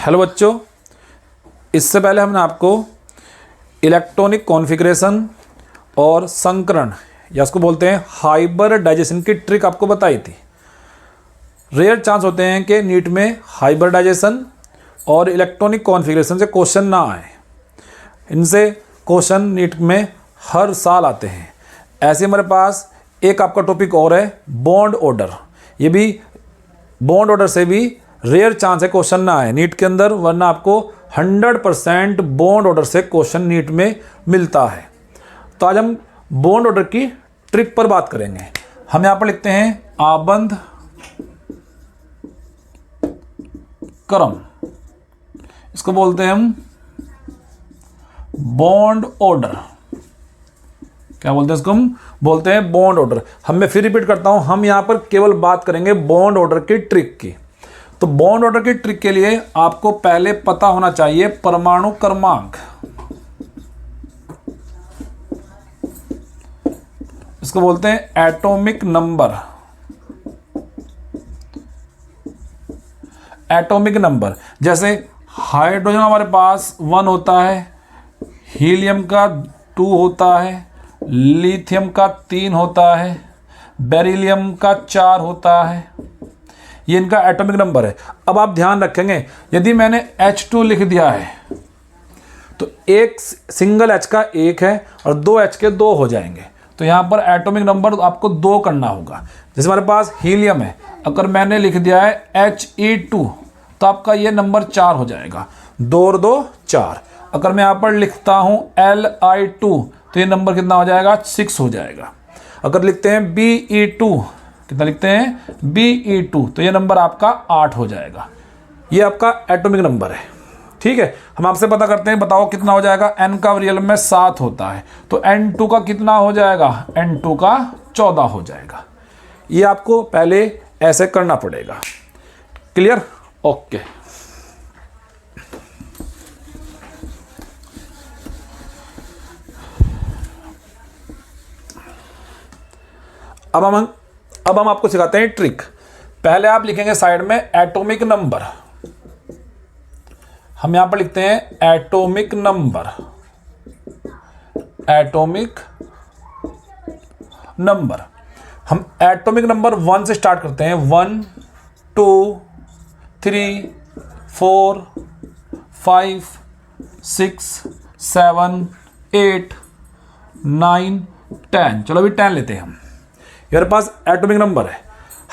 Hello बच्चों, इससे पहले हमने आपको इलेक्ट्रॉनिक कॉन्फ़िगरेशन और संकरण या उसको बोलते हैं हाइब्रिडाइजेशन की ट्रिक आपको बताई थी। रेयर चांस होते हैं कि नीट में हाइब्रिडाइजेशन और इलेक्ट्रॉनिक कॉन्फ़िगरेशन से क्वेश्चन ना आए। इनसे क्वेश्चन नीट में हर साल आते हैं। ऐसे हमारे पास एक आपका टॉपिक और है बॉन्ड ऑर्डर। ये भी बॉन्ड ऑर्डर से भी रेयर चांस है क्वेश्चन ना आए नीट के अंदर, वरना आपको 100% बॉन्ड ऑर्डर से क्वेश्चन नीट में मिलता है। तो आज हम बॉन्ड ऑर्डर की ट्रिक पर बात करेंगे। हम यहाँ पर लिखते हैं आबंध क्रम, इसको बोलते हैं हम बॉन्ड ऑर्डर। क्या बोलते हैं इसको? हम बोलते हैं बॉन्ड ऑर्डर। मैं फिर रिपीट करता हूं, हम यहां पर केवल बात करेंगे बॉन्ड ऑर्डर की ट्रिक की। तो बॉन्ड ऑर्डर की ट्रिक के लिए आपको पहले पता होना चाहिए परमाणु क्रमांक। इसको बोलते हैं एटॉमिक नंबर। एटॉमिक नंबर जैसे हाइड्रोजन हमारे पास 1 होता है, हीलियम का 2 होता है, लिथियम का 3 होता है, बेरिलियम का 4 होता है। ये इनका एटॉमिक नंबर है। अब आप ध्यान रखेंगे, यदि मैंने H2 लिख दिया है तो एक सिंगल H का 1 है और 2 H के 2 हो जाएंगे। तो यहाँ पर एटॉमिक नंबर आपको 2 करना होगा। जैसे हमारे पास हीलियम है, अगर मैंने लिख दिया है He2 तो आपका ये नंबर 4 हो जाएगा। 2 और 2 4। अगर मैं यहाँ पर लिखता हूँ Li2 तो ये नंबर कितना हो जाएगा? 6 हो जाएगा। अगर लिखते हैं Be2, कितना लिखते हैं? Be2 तो ये नंबर आपका 8 हो जाएगा। ये आपका एटॉमिक नंबर है। ठीक है, हम आपसे पता करते हैं, बताओ कितना हो जाएगा? N का रियल में 7 होता है तो N2 का कितना हो जाएगा? N2 का 14 हो जाएगा। ये आपको पहले ऐसे करना पड़ेगा। क्लियर? ओके। अब हम आपको सिखाते हैं ट्रिक। पहले आप लिखेंगे साइड में एटॉमिक नंबर। हम यहां पर लिखते हैं एटॉमिक नंबर। एटॉमिक नंबर हम एटॉमिक नंबर 1 से स्टार्ट करते हैं। 1 2 3 4 5 6 7 8 9 10। चलो अभी 10 लेते हैं हम। मेरे पास एटॉमिक नंबर है।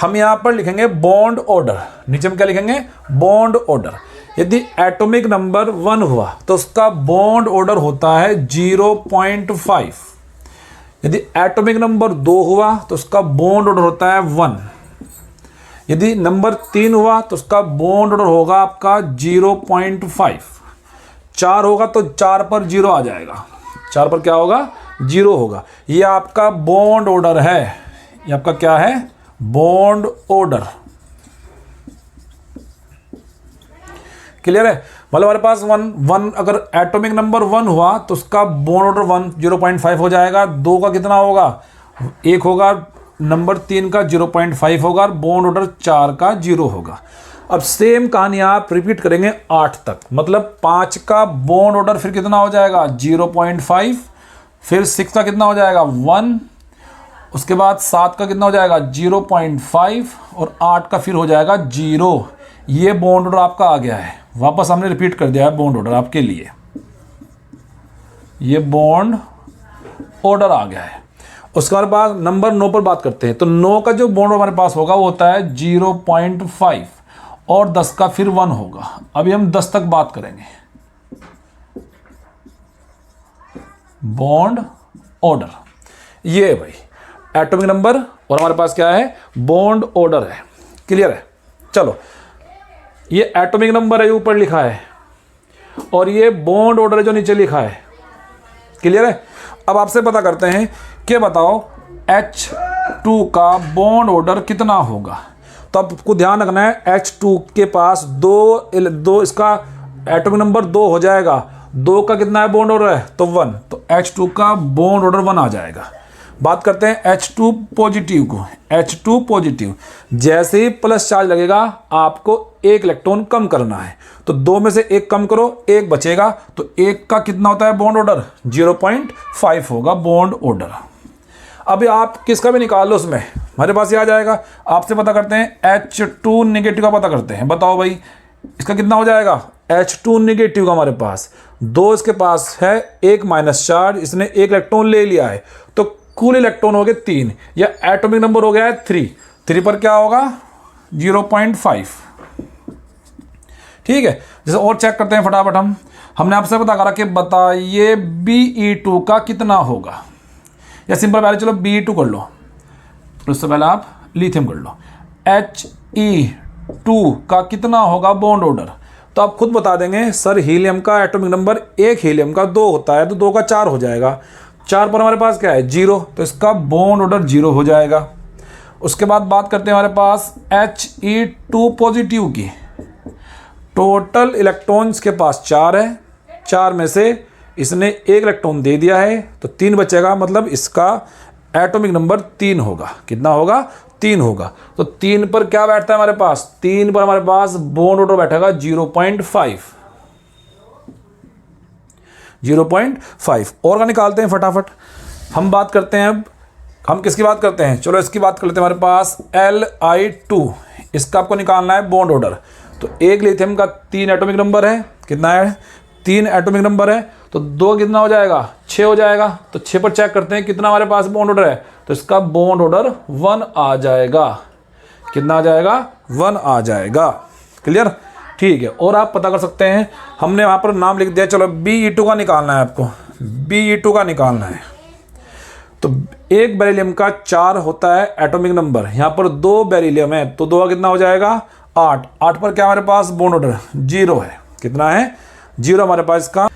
हम यहां पर लिखेंगे बॉन्ड ऑर्डर। नीचे में क्या लिखेंगे? Bond order. यदि एटॉमिक नंबर 1 हुआ तो उसका बॉन्ड ऑर्डर होता है 0.5। यदि एटॉमिक नंबर 2 हुआ तो उसका बॉन्ड ऑर्डर होता है 1। यदि नंबर 3 हुआ तो उसका बॉन्ड ऑर्डर होगा आपका 0.5। 4 होगा तो 4 पर 0 आ जाएगा। 4 पर क्या होगा? 0 होगा। ये आपका बॉन्ड ऑर्डर है। ये आपका क्या है? Bond order. क्लियर है? मतलब हमारे पास 1 अगर एटॉमिक नंबर 1 हुआ तो उसका बॉन्ड ऑर्डर 1 0.5 हो जाएगा। 2 का कितना होगा? 1 होगा। नंबर 3 का 0.5 होगा। बॉन्ड ऑर्डर 4 का 0 होगा। अब सेम कहानी आप रिपीट करेंगे 8 तक। मतलब 5 का बॉन्ड ऑर्डर फिर कितना हो जाएगा? 0.5। फिर 6 का कितना हो जाएगा? 1। उसके बाद 7 का कितना हो जाएगा? 0.5 और 8 का फिर हो जाएगा 0। ये बॉन्ड ऑर्डर आपका आ गया है। वापस हमने रिपीट कर दिया है बॉन्ड ऑर्डर आपके लिए। ये बॉन्ड ऑर्डर आ गया है। उसके बाद नंबर 9 पर बात करते हैं। तो 9 का जो बॉन्ड हमारे पास होगा वो होता है 0.5 और 10 का फिर 1 होगा। अभी हम 10 तक बात करेंगे। बॉन्ड ऑर्डर ये है भाई एटॉमिक नंबर, और हमारे पास क्या है? बॉन्ड ऑर्डर है। क्लियर है? चलो, ये एटॉमिक नंबर है जो ऊपर लिखा है और ये बॉन्ड ऑर्डर है जो नीचे लिखा है। क्लियर है? अब आपसे पता करते हैं कि बताओ H2 का बॉन्ड ऑर्डर कितना होगा। तो आपको ध्यान रखना है H2 के पास दो इसका एटॉमिक नंबर 2 हो जाएगा। 2 का कितना है बॉन्ड ऑर्डर है? तो 1। तो H2 का बॉन्ड ऑर्डर 1 आ जाएगा। बात करते हैं H2 पॉजिटिव को। H2 पॉजिटिव, जैसे ही प्लस चार्ज लगेगा आपको एक इलेक्ट्रॉन कम करना है, तो 2 में से 1 कम करो, 1 बचेगा, तो 1 का कितना होता है बॉन्ड ऑर्डर, 0.5 होगा बॉन्ड ऑर्डर। अभी आप किसका भी निकाल लो, उसमें हमारे पास ये आ जाएगा। आपसे पता करते हैं H2 नेगेटिव का पता करते हैं। बताओ भाई इसका कितना हो जाएगा, H2 नेगेटिव का हमारे पास 2 इसके पास है, 1 माइनस चार्ज, इसने 1 इलेक्ट्रॉन ले लिया है, तो कुल इलेक्ट्रॉन हो गए 3, या एटॉमिक नंबर हो गया है 3 पर क्या होगा 0.5। ठीक है, जैसे और चेक करते हैं फटाफट। हमने आपसे पता करा कि बताइए Be2 का कितना होगा, या सिंपल पहले चलो Be2 कर लो, उससे पहले आप लिथियम कर लो। He2 का कितना होगा बॉन्ड ऑर्डर, तो आप खुद बता देंगे सर हीलियम का एटॉमिक नंबर, एक हीलियम का 2 होता है, तो 2 का 4 हो जाएगा, 4 पर हमारे पास क्या है 0, तो इसका बॉन्ड ऑर्डर 0 हो जाएगा। उसके बाद बात करते हैं हमारे पास He2 पॉजिटिव की। टोटल इलेक्ट्रॉन्स के पास 4 है, 4 में से इसने 1 इलेक्ट्रॉन दे दिया है, तो 3 बचेगा, मतलब इसका एटॉमिक नंबर 3 होगा। कितना होगा 3 होगा। तो 3 पर क्या बैठता है हमारे पास, 3 पर हमारे पास बॉन्ड ऑर्डर बैठेगा 0.5। और का निकालते हैं फटाफट। हम बात करते हैं अब, हम किसकी बात करते हैं, चलो इसकी बात कर लेते हैं। हमारे पास Li2, इसका आपको निकालना है बॉन्ड ऑर्डर। तो एक लिथियम का 3 एटॉमिक नंबर है, कितना है 3 एटॉमिक नंबर है, तो 2 कितना हो जाएगा 6 हो जाएगा। तो 6 पर चेक करते हैं कितना हमारे पास बॉन्ड ऑर्डर है, तो इसका बॉन्ड ऑर्डर 1 आ जाएगा। कितना आ जाएगा 1 आ जाएगा। क्लियर, ठीक है। और आप पता कर सकते हैं, हमने वहाँ पर नाम लिख दिया, चलो Be2 का निकालना है आपको, Be2 का निकालना है। तो एक बेरिलियम का 4 होता है एटॉमिक नंबर, यहाँ पर 2 बेरिलियम है, तो 2 का कितना हो जाएगा 8। 8 पर क्या हमारे पास बॉन्ड ऑर्डर 0 है। कितना है 0 हमारे पास इसका।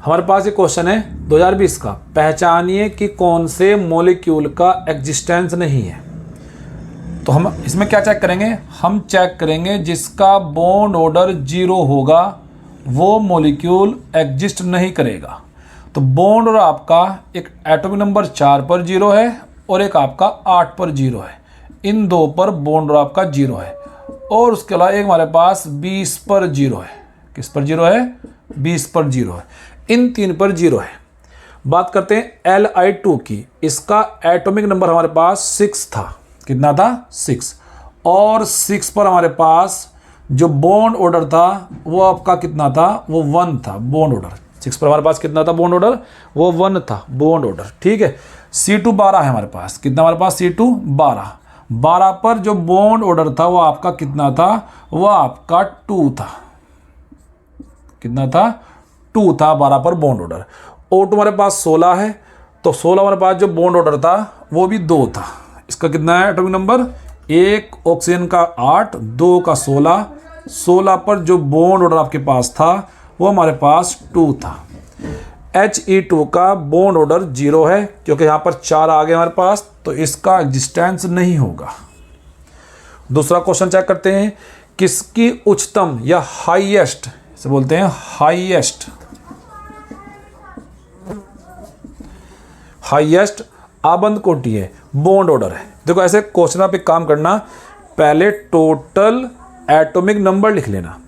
हमारे पास ये क्वेश्चन है 2020 का, पहचानिए कि कौन से मॉलिक्यूल का एग्जिस्टेंस नहीं है। तो हम इसमें क्या चेक करेंगे, हम चेक करेंगे जिसका बॉन्ड ऑर्डर 0 होगा वो मॉलिक्यूल एग्जिस्ट नहीं करेगा। तो बॉन्ड ऑर्डर आपका एक एटॉमिक नंबर 4 पर 0 है और एक आपका 8 पर 0 है, इन 2 पर बॉन्ड ऑर्डर आपका 0 है। और उसके अलावा एक हमारे पास 20 पर 0 है। किस पर 0 है 20 पर 0 है, इन 3 पर 0 है। बात करते हैं Li2 की, इसका एटॉमिक नंबर हमारे पास 6 था। कितना था 6, और 6 पर हमारे पास जो बॉन्ड ऑर्डर था वो आपका कितना था, वो 1 था बॉन्ड ऑर्डर। 6 पर हमारे पास कितना था बॉन्ड ऑर्डर, वो 1 था बॉन्ड ऑर्डर। ठीक है, C2 12 है हमारे पास। कितना हमारे पास C2 12 पर जो बॉन्ड ऑर्डर था वो आपका कितना था, वो आपका 2 था। कितना था 2 था 12 पर बॉन्ड ऑर्डर। O2 हमारे पास 16 है, तो 16 हमारे पास जो बॉन्ड ऑर्डर था वो भी 2 था। इसका कितना है एटॉमिक नंबर, एक ऑक्सीजन का 8, 2 का 16, 16 पर जो बॉन्ड ऑर्डर आपके पास था वो हमारे पास 2 था। He2 का बॉन्ड ऑर्डर 0 है, क्योंकि यहाँ पर 4 आ गए हमारे पास, तो इसका एग्जिस्टेंस नहीं होगा। दूसरा क्वेश्चन चेक करते हैं, किसकी उच्चतम या हाईएस्ट, इसे बोलते हैं हाईएस्ट आबंद कोटि है, बॉन्ड ऑर्डर है। देखो ऐसे क्वेश्चन पे काम करना, पहले टोटल एटॉमिक नंबर लिख लेना।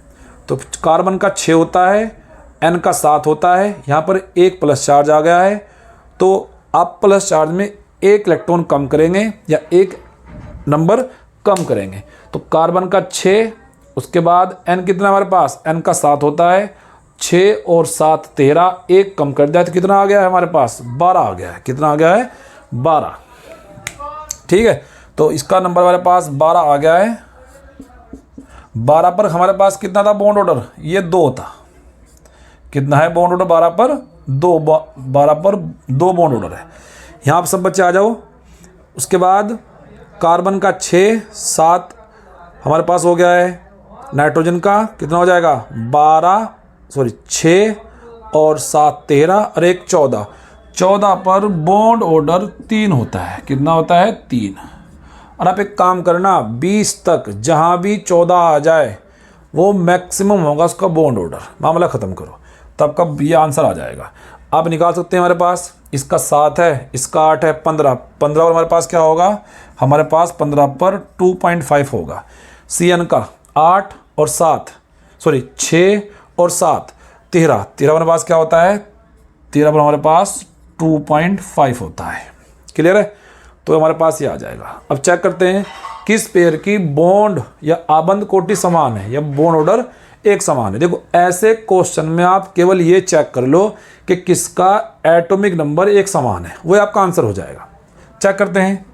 तो कार्बन का 6 होता है, N का 7 होता है, यहाँ पर 1 प्लस चार्ज आ गया है, तो आप प्लस चार्ज में 1 इलेक्ट्रॉन कम करेंगे या 1 नंबर कम करेंगे। तो कार्बन का 6, उसके बाद N कितना हमारे पास, N का 7 होता है, 6 और 7 13, 1 कम कर दिया तो कितना आ गया है हमारे पास 12 आ गया है। कितना आ गया है 12। ठीक है, तो इसका नंबर हमारे पास 12 आ गया है। 12 पर हमारे पास कितना था बॉन्ड ऑर्डर, ये 2 था। कितना है बॉन्ड ऑर्डर 12 पर 2, 12 पर 2 बॉन्ड ऑर्डर है। यहाँ आप सब बच्चे आ जाओ। उसके बाद कार्बन का 6 7 हमारे पास हो गया है। नाइट्रोजन का कितना हो जाएगा 6 और 7 13 और 1 14, 14 पर बॉन्ड ऑर्डर 3 होता है। कितना होता है 3। और आप एक काम करना, 20 तक जहाँ भी 14 आ जाए वो मैक्सिमम होगा उसका बॉन्ड ऑर्डर, मामला ख़त्म करो, तब का ये आंसर आ जाएगा। आप निकाल सकते हैं हमारे पास इसका 7 है, इसका 8 है, 15 15 और हमारे पास क्या होगा, हमारे पास 15 पर 2.5 होगा। CN का 8 और 7 सॉरी 6 और 7 13 13 हमारे पास क्या होता है, 13 पर हमारे पास 2.5 होता है। क्लियर है, तो हमारे पास ये आ जाएगा। अब चेक करते हैं किस पेयर की बॉन्ड या आबंध कोटि समान है या बॉन्ड ऑर्डर एक समान है। देखो ऐसे क्वेश्चन में आप केवल ये चेक कर लो कि किसका एटॉमिक नंबर एक समान है, वो आपका आंसर हो जाएगा। चेक करते हैं,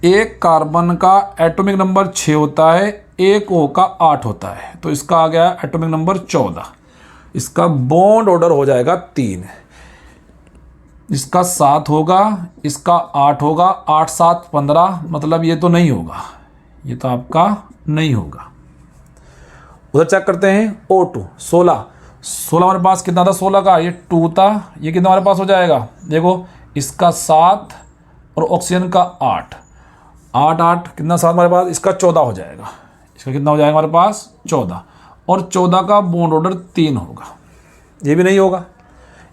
एक कार्बन का एटॉमिक नंबर 6 होता है, एक O का 8 होता है, तो इसका आ गया एटॉमिक नंबर 14। इसका बॉन्ड ऑर्डर हो जाएगा 3, इसका 7 होगा, इसका 8 होगा, 8 7 15, मतलब ये तो नहीं होगा, ये तो आपका नहीं होगा। उधर चेक करते हैं O2 16 हमारे पास कितना था, 16 का ये 2 था, ये कितना हमारे पास हो जाएगा, देखो इसका 7 और ऑक्सीजन का 8 8 8 कितना 7 हमारे पास, इसका 14 हो जाएगा। इसका कितना हो जाएगा हमारे पास 14, और 14 का बॉन्ड ऑर्डर 3 होगा, ये भी नहीं होगा।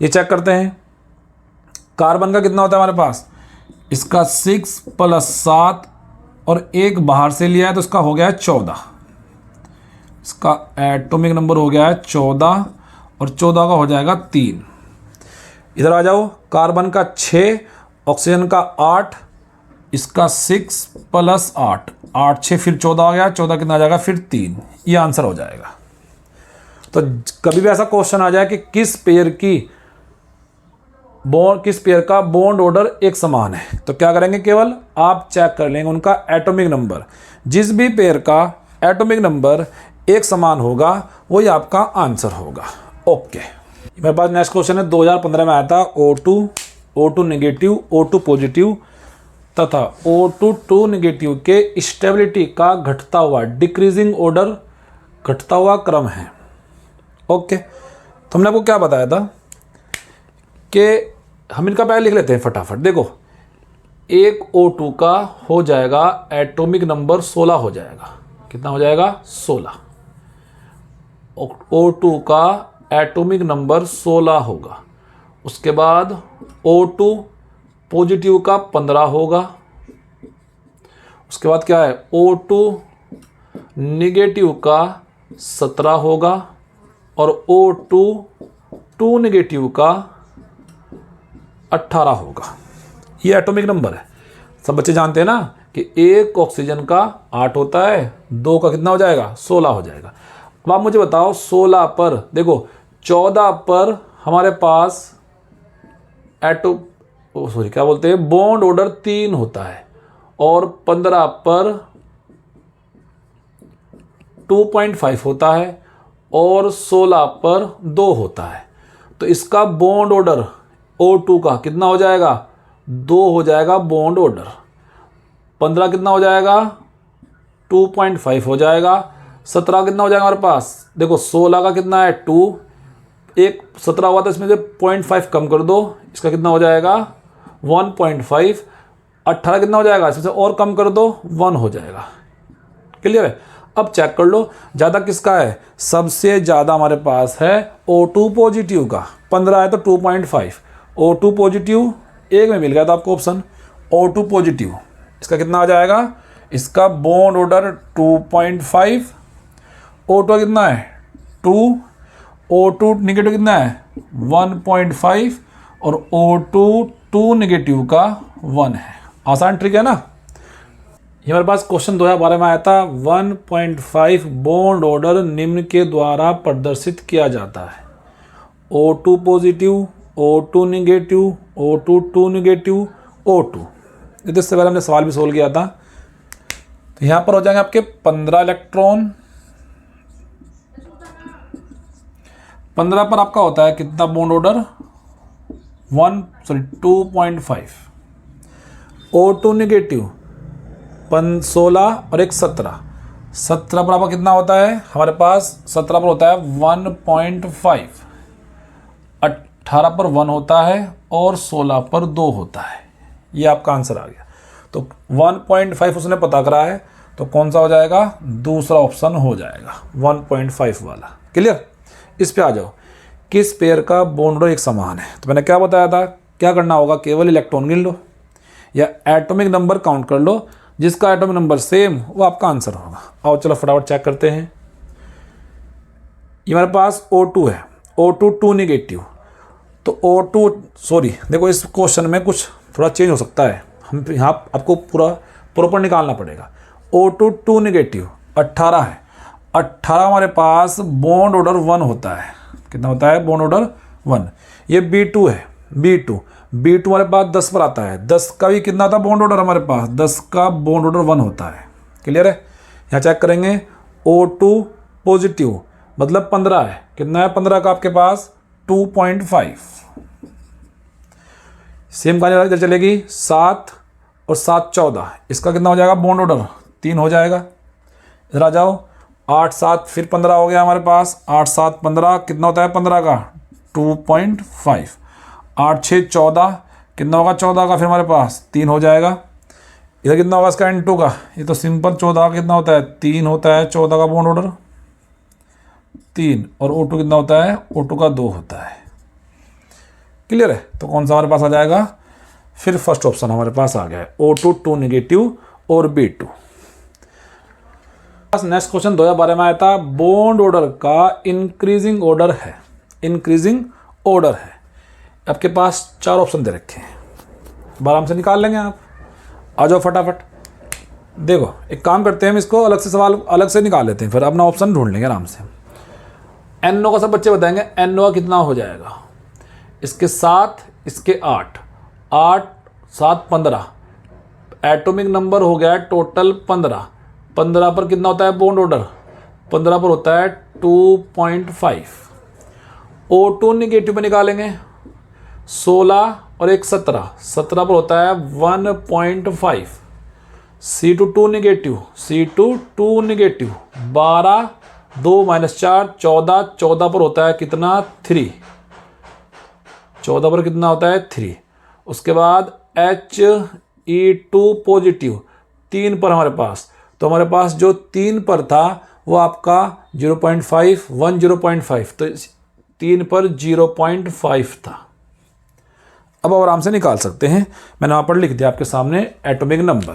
ये चेक करते हैं कार्बन का कितना होता है हमारे पास, इसका 6 + 7 और एक बाहर से लिया है तो इसका हो गया है 14, इसका एटॉमिक नंबर हो गया है 14 और 14 का हो जाएगा 3। इधर आ जाओ, कार्बन का 6 ऑक्सीजन का 8, इसका 6 + 8 8 6 फिर 14 आ गया, 14 कितना आ जाएगा फिर 3, ये आंसर हो जाएगा। तो कभी भी ऐसा क्वेश्चन आ जाए कि किस पेयर का बॉन्ड ऑर्डर एक समान है, तो क्या करेंगे, केवल आप चेक कर लेंगे उनका एटॉमिक नंबर। जिस भी पेयर का एटॉमिक नंबर एक समान होगा वही आपका आंसर होगा। ओके, मेरे पास नेक्स्ट क्वेश्चन है, 2015 में आया था। O2 नेगेटिव, O2 पॉजिटिव तथा O2 नेगेटिव के स्टेबिलिटी का घटता हुआ डिक्रीजिंग ऑर्डर, घटता हुआ क्रम है। ओके, तो हमने आपको क्या बताया था कि हम इनका पहले लिख लेते हैं फटाफट। देखो एक O2 का हो जाएगा एटॉमिक नंबर 16 हो जाएगा, कितना हो जाएगा 16। O2 का एटॉमिक नंबर 16 होगा। उसके बाद O2 पॉजिटिव का 15 होगा। उसके बाद क्या है, O2 निगेटिव का 17 होगा और O2 नेगेटिव का 18 होगा। ये एटॉमिक नंबर है, सब बच्चे जानते हैं ना कि एक ऑक्सीजन का 8 होता है, 2 का कितना हो जाएगा 16 हो जाएगा। अब आप मुझे बताओ 16 पर, देखो 14 पर हमारे पास बॉन्ड ऑर्डर 3 होता है और 15 पर 2.5 होता है और 16 पर 2 होता है। तो इसका बॉन्ड ऑर्डर O2 का कितना हो जाएगा, 2 हो जाएगा बॉन्ड ऑर्डर। 15 कितना हो जाएगा 2.5 हो जाएगा। 17 कितना हो जाएगा हमारे पास, देखो 16 का कितना है 2, एक 17 हुआ था, इसमें से 0.5 कम कर दो, इसका कितना हो जाएगा 1.5। 18 कितना हो जाएगा, इसमें से और कम कर दो 1 हो जाएगा। क्लियर है। अब चेक कर लो ज़्यादा किसका है, सबसे ज़्यादा हमारे पास है O2 पॉजिटिव का, 15 है तो 2.5। O2 पॉजिटिव एक में मिल गया था आपको ऑप्शन, O2 पॉजिटिव, इसका कितना आ जाएगा, इसका बॉन्ड ऑर्डर 2.5। O2 कितना है 2, O2 निगेटिव कितना है 1.5 और O2 नेगेटिव का 1 है। आसान ट्रिक है ना। ये हमारे पास क्वेश्चन 2012 में आया था। 1.5 बॉन्ड ऑर्डर निम्न के द्वारा प्रदर्शित किया जाता है, O2 positive, O2 negative, O2 negative, O2। इससे पहले हमने सवाल भी सोल्व किया था। तो यहाँ पर हो जाएंगे आपके 15 इलेक्ट्रॉन। 15 पर आपका होता है कितना बॉन्ड ऑर्डर 2.5। O2 नेगेटिव 16 और एक 17। 17 पर आपका कितना होता है, हमारे पास 17 पर होता है 1.5। 18 पर 1 होता है और 16 पर 2 होता है। ये आपका आंसर आ गया। तो 1.5 उसने पता करा है, तो कौन सा हो जाएगा, दूसरा ऑप्शन हो जाएगा 1.5 वाला। क्लियर। इस पे आ जाओ, किस पेयर का बॉन्ड ऑर्डर एक समान है। तो मैंने क्या बताया था क्या करना होगा, केवल इलेक्ट्रॉन गिन लो या एटॉमिक नंबर काउंट कर लो, जिसका एटॉमिक नंबर सेम वो आपका आंसर होगा। आओ चलो फटाफट चेक करते हैं। ये हमारे पास O2 है, O2 2 निगेटिव, तो O2 सॉरी देखो इस क्वेश्चन में कुछ थोड़ा चेंज हो सकता है, हम यहाँ आपको पूरा प्रॉपर निकालना पड़ेगा। O2 2 निगेटिव 18 है, 18 हमारे पास बॉन्ड ऑर्डर 1 होता है। कितना होता है बॉन्ड ऑर्डर 1। ये B2 है, B2 हमारे पास 10 पर आता है, 10 का भी कितना था बॉन्ड ऑर्डर हमारे पास, 10 का बॉन्ड ऑर्डर 1 होता है। क्लियर है। यहाँ चेक करेंगे O2 पॉजिटिव मतलब 15 है, कितना है 15 का आपके पास 2.5। सेम कहानी इधर चलेगी 7 और 7 14, इसका कितना हो जाएगा बॉन्ड ऑर्डर 3 हो जाएगा। इधर आ जाओ 8 7 फिर 15 हो गया हमारे पास, 8 7 15 कितना होता है 15 का 2.5। 8 6 14 कितना होगा 14 का फिर हमारे पास 3 हो जाएगा। इधर कितना होगा इसका N2 का, ये तो सिंपल 14 का कितना होता है 3 होता है, 14 का बॉन्ड ऑर्डर 3, और O2 कितना होता है O2 का 2 होता है। क्लियर है। तो कौन सा हमारे पास आ जाएगा, फिर फर्स्ट ऑप्शन हमारे पास आ गया है O2 2 निगेटिव और B2। नेक्स्ट क्वेश्चन 2012 में आया था, बॉन्ड ऑर्डर का इंक्रीजिंग ऑर्डर है, इंक्रीजिंग ऑर्डर है। आपके पास 4 ऑप्शन दे रखे हैं, आराम से निकाल लेंगे आप। आ जाओ फटाफट। देखो एक काम करते हैं, हम इसको अलग से सवाल अलग से निकाल लेते हैं, फिर अपना ऑप्शन ढूंढ लेंगे आराम से। NO का सब बच्चे बताएंगे NO का कितना हो जाएगा, इसके 7 इसके 8, 8 7 15, एटॉमिक नंबर हो गया टोटल 15। 15 पर कितना होता है बॉन्ड ऑर्डर, 15 पर होता है 2.5। O2 निगेटिव में निकालेंगे 16 और एक 17, 17 पर होता है 1.5। C2 2 निगेटिव, C2 2 निगेटिव 12, 2 - 4 14, 14 पर होता है कितना 3, 14 पर कितना होता है 3। उसके बाद HE2 पॉजिटिव 3 पर हमारे पास, तो हमारे पास जो 3 पर था वो आपका 0.5 1 0.5, तो 3 पर 0.5 था। अब आराम से निकाल सकते हैं, मैंने वहाँ पर लिख दिया आपके सामने एटॉमिक नंबर।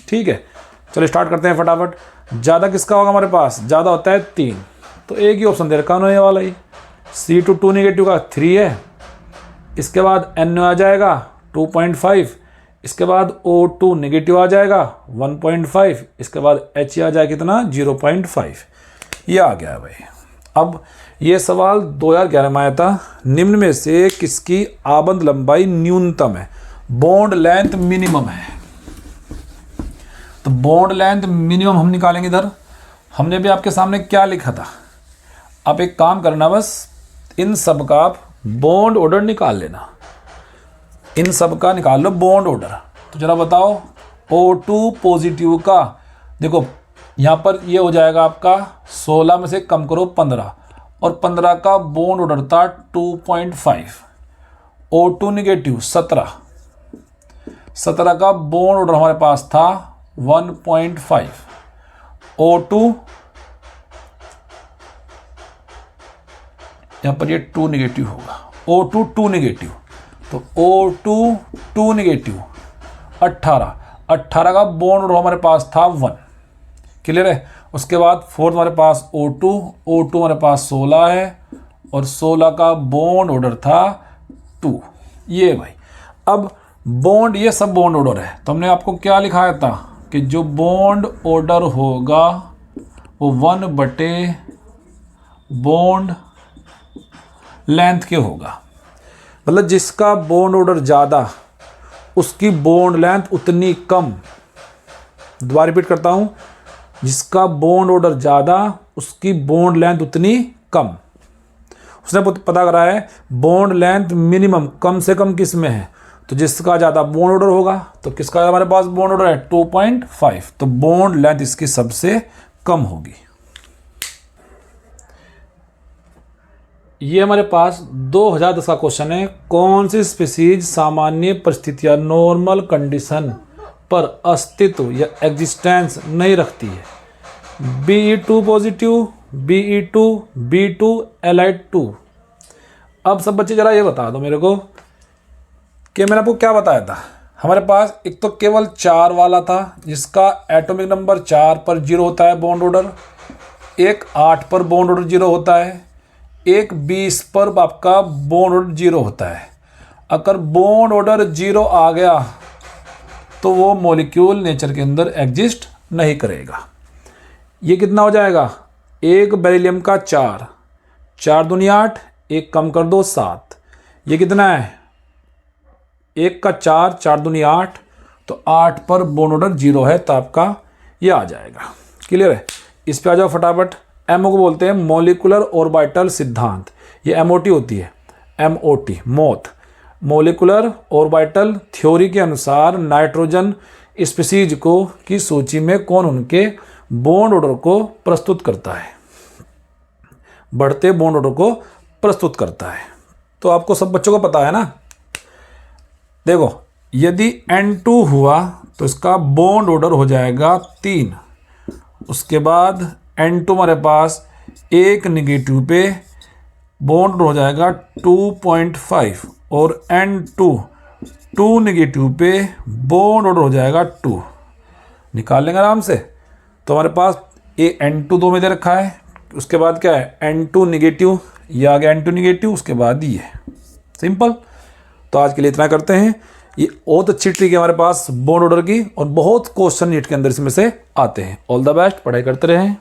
ठीक है चलिए स्टार्ट करते हैं फटाफट। ज़्यादा किसका होगा हमारे पास, ज़्यादा होता है 3, तो एक ही ऑप्शन दे रखा है वाला ही, C2 2 निगेटिव का 3 है। इसके बाद NO आ जाएगा 2.5, इसके बाद O2 निगेटिव आ जाएगा 1.5, इसके बाद H आ जाएगा कितना 0.5। ये आ गया भाई। अब ये सवाल 2011 में आया था, निम्न में से किसकी आबंद लंबाई न्यूनतम है, बॉन्ड लेंथ मिनिमम है। तो बॉन्ड लेंथ मिनिमम हम निकालेंगे। इधर हमने भी आपके सामने क्या लिखा था, आप एक काम करना, बस इन सब का आप बॉन्ड ऑर्डर निकाल लेना, इन सब का निकाल लो बॉन्ड ऑर्डर। तो जरा बताओ O2 पॉजिटिव का, देखो यहाँ पर ये हो जाएगा आपका 16 में से कम करो 15, और 15 का बॉन्ड ऑर्डर था 2.5। O2 निगेटिव 17, 17 का बॉन्ड ऑर्डर हमारे पास था 1.5। O2 यहाँ पर ये 2 निगेटिव होगा, O2 2 निगेटिव, तो O2 2 निगेटिव 18 का बॉन्ड ऑर्डर हमारे पास था 1। क्लियर है। उसके बाद फोर्थ हमारे पास O2 हमारे पास 16 है, और 16 का बॉन्ड ऑर्डर था 2। ये भाई अब बॉन्ड, ये सब बॉन्ड ऑर्डर है, तो हमने आपको क्या लिखाया था कि जो बॉन्ड ऑर्डर होगा वो 1/, बॉन्ड लेंथ के होगा, मतलब जिसका बॉन्ड ऑर्डर ज़्यादा उसकी बॉन्ड लेंथ उतनी कम। दोबारा रिपीट करता हूँ, जिसका बॉन्ड ऑर्डर ज़्यादा उसकी बॉन्ड लेंथ उतनी कम। उसने पता करा है बॉन्ड लेंथ मिनिमम कम से कम किस में है, तो जिसका ज़्यादा बॉन्ड ऑर्डर होगा, तो किसका हमारे पास बॉन्ड ऑर्डर है 2.5, तो बॉन्ड लेंथ इसकी सबसे कम होगी। ये हमारे पास 2010 का क्वेश्चन है, कौन सी स्पीसीज सामान्य परिस्थितियां नॉर्मल कंडीशन पर अस्तित्व या एग्जिस्टेंस नहीं रखती है। BE2 positive, BE2, B2, Li2। अब सब बच्चे जरा ये बता दो मेरे को, कि मैंने आपको क्या बताया था, हमारे पास एक तो केवल 4 वाला था जिसका एटॉमिक नंबर 4 पर 0 होता है बॉन्ड ऑर्डर, एक 8 पर बॉन्ड ऑर्डर 0 होता है, एक 20 पर आपका बॉन्ड ऑर्डर 0 होता है। अगर बॉन्ड ऑर्डर 0 आ गया तो वो मॉलिक्यूल नेचर के अंदर एग्जिस्ट नहीं करेगा। ये कितना हो जाएगा, एक बेरिलियम का 4, 4 दूनी 8, एक कम कर दो 7, ये कितना है, एक का 4, 4 दूनी 8, तो 8 पर बॉन्ड ऑर्डर 0 है तो आपका ये आ जाएगा। क्लियर है। इस पे आ जाओ फटाफट। एमओ को बोलते हैं मॉलिकुलर ऑर्बिटल सिद्धांत, ये एमओटी होती है, MOT moth, molecular orbital theory के अनुसार नाइट्रोजन स्पीसीज को की सूची में कौन उनके बॉन्ड ऑर्डर को प्रस्तुत करता है, बढ़ते बॉन्ड ऑर्डर को प्रस्तुत करता है। तो आपको सब बच्चों को पता है ना। देखो यदि N2 हुआ तो इसका बॉन्ड ऑर्डर हो जाएगा 3, उसके बाद N2 हमारे पास एक निगेटिव पे बॉन्ड हो जाएगा 2.5 और N2 2 निगेटिव पे बॉन्ड ऑर्डर हो जाएगा 2, निकाल लेंगे आराम से। तो हमारे पास ये N2 दो में दे रखा है, उसके बाद क्या है N2 निगेटिव, ये आ गया N2 निगेटिव, उसके बाद ये सिंपल। तो आज के लिए इतना करते हैं। ये बहुत अच्छी ट्रिक है हमारे पास बॉन्ड ऑर्डर की और बहुत क्वेश्चन नीट के अंदर इसमें से आते हैं। ऑल द बेस्ट, पढ़ाई करते रहें।